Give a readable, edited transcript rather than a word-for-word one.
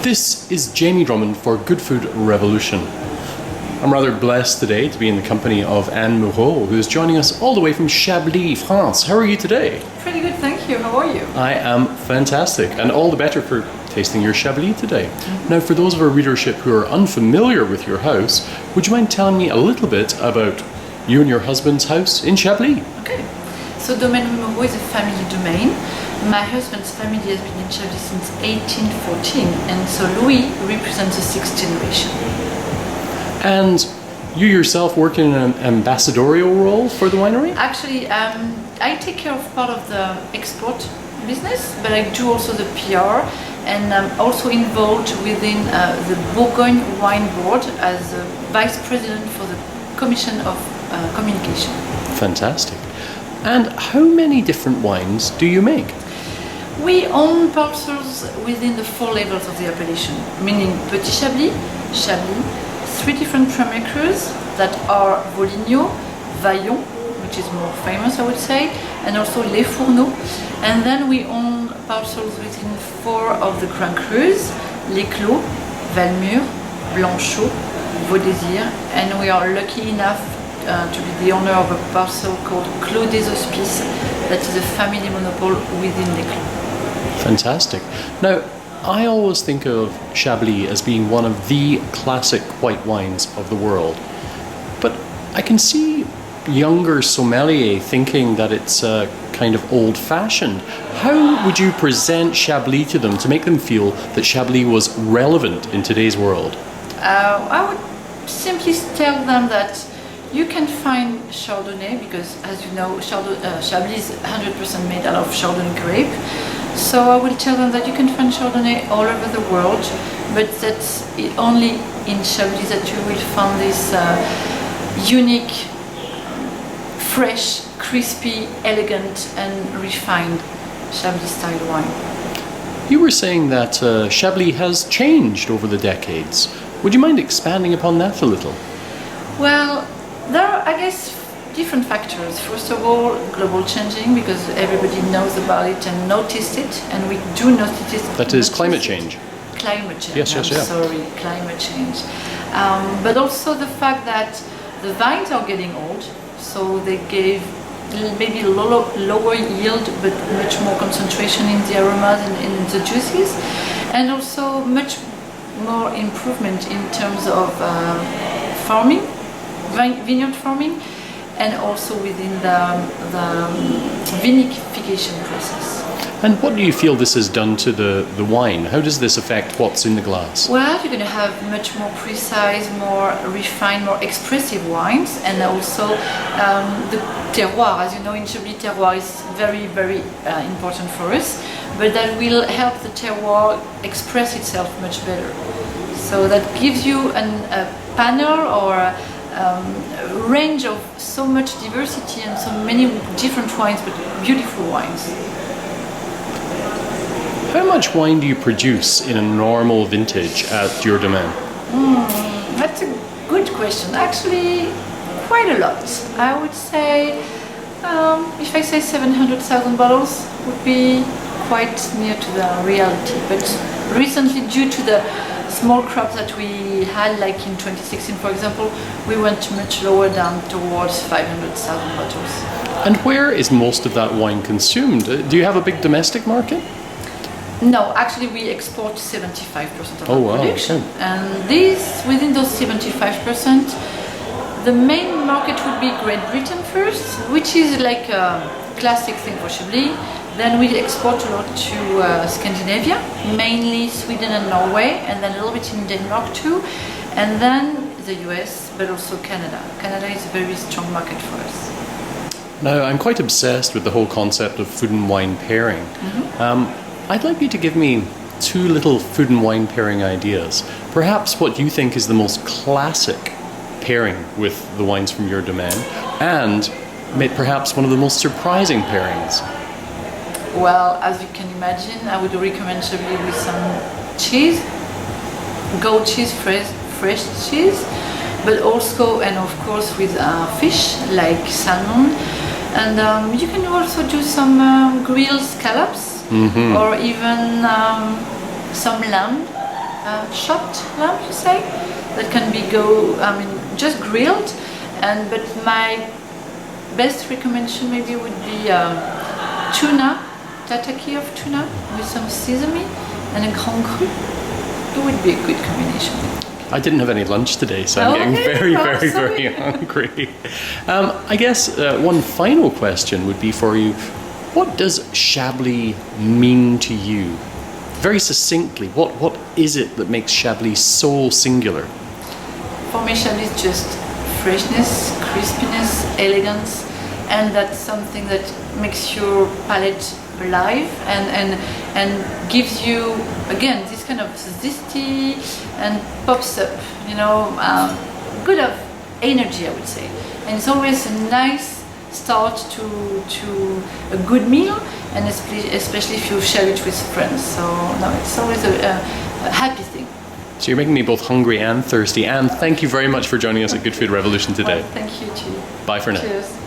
This is Jamie Drummond for Good Food Revolution. I'm rather blessed today to be in the company of Anne Moreau, who is joining us all the way from Chablis, France. How are you today? Pretty good, thank you. How are you? I am fantastic, and all the better for tasting your Chablis today. Now, for those of our readership who are unfamiliar with your house, would you mind telling me a little bit about you and your husband's house in Chablis? Okay. So Domaine Louis Moreau is a family domain. My husband's family has been in Chablis since 1814, and so Louis represents the sixth generation. And you yourself work in an ambassadorial role for the winery? Actually, I take care of part of the export business, but I do also the PR, and I'm also involved within the Bourgogne Wine Board as the Vice President for the Commission of Communication. Fantastic. And how many different wines do you make? We own parcels within the four levels of the appellation, meaning Petit Chablis, Chablis, three different premier crus that are Voligno, Vaillon, which is more famous I would say, and also Les Fourneaux. And then we own parcels within four of the Grand Crus, Les Clos, Valmure, Blanchot, Vaudésir, and we are lucky enough to be the owner of a parcel called Clos des Hospices, that is a family monopoly within Les Clos. Fantastic. Now, I always think of Chablis as being one of the classic white wines of the world. But I can see younger sommelier thinking that it's kind of old-fashioned. How would you present Chablis to them to make them feel that Chablis was relevant in today's world? I would simply tell them that you can find Chardonnay, because as you know, Chablis is 100% made out of Chardonnay grape. So I will tell them that you can find Chardonnay all over the world, but that's only in Chablis that you will find this unique, fresh, crispy, elegant and refined Chablis style wine. You were saying that Chablis has changed over the decades. Would you mind expanding upon that a little? Well, there are, I guess, different factors. First of all, global changing, because everybody knows about it and noticed it, and we do notice it. That is climate change. Climate change. Yes, yes, I'm sorry, climate change. But also the fact that the vines are getting old, so they gave maybe lower yield, but much more concentration in the aromas and in the juices, and also much more improvement in terms of farming, vineyard farming, and also within the vinification process. And what do you feel this has done to the wine? How does this affect what's in the glass? Well, you're going to have much more precise, more refined, more expressive wines, and also the terroir. As you know, in Chablis, terroir is very, very important for us, but that will help the terroir express itself much better. So that gives you a panel or a range of so much diversity and so many different wines, but beautiful wines. How much wine do you produce in a normal vintage at your domain? That's a good question. Actually, quite a lot. I would say, if I say 700,000 bottles, would be quite near to the reality. But recently, due to the small crops that we had, like in 2016, for example, we went much lower down towards 500,000 bottles. And where is most of that wine consumed? Do you have a big domestic market? No, actually we export 75% of our production. Okay. And within those 75%, the main market would be Great Britain first, which is like a classic thing for Chablis. Then we export a lot to Scandinavia, mainly Sweden and Norway, and then a little bit in Denmark too, and then the US, but also Canada. Canada is a very strong market for us. Now, I'm quite obsessed with the whole concept of food and wine pairing. I'd like you to give me two little food and wine pairing ideas. Perhaps what you think is the most classic pairing with the wines from your domain, and perhaps one of the most surprising pairings. Well, as you can imagine, I would recommend Chablis with some cheese, goat cheese, fresh cheese, but also, and of course, with fish like salmon. And you can also do some grilled scallops, or even some lamb chopped lamb, you say, that can be just grilled. But my best recommendation maybe would be tuna, tataki of tuna with some sesame and a grand cru. It would be a good combination. I didn't have any lunch today, so I'm getting very hungry. I guess one final question would be for you. What does Chablis mean to you? Very succinctly, what is it that makes Chablis so singular? For me, Chablis is just freshness, crispiness, elegance, and that's something that makes your palate alive and gives you, again, this kind of zesty and pops up, good of energy, I would say. And it's always a nice start to a good meal, and especially if you share it with friends. So no, it's always a happy thing. So you're making me both hungry and thirsty. Anne, thank you very much for joining us at Good Food Revolution today. Well, thank you too. Bye for now. Cheers.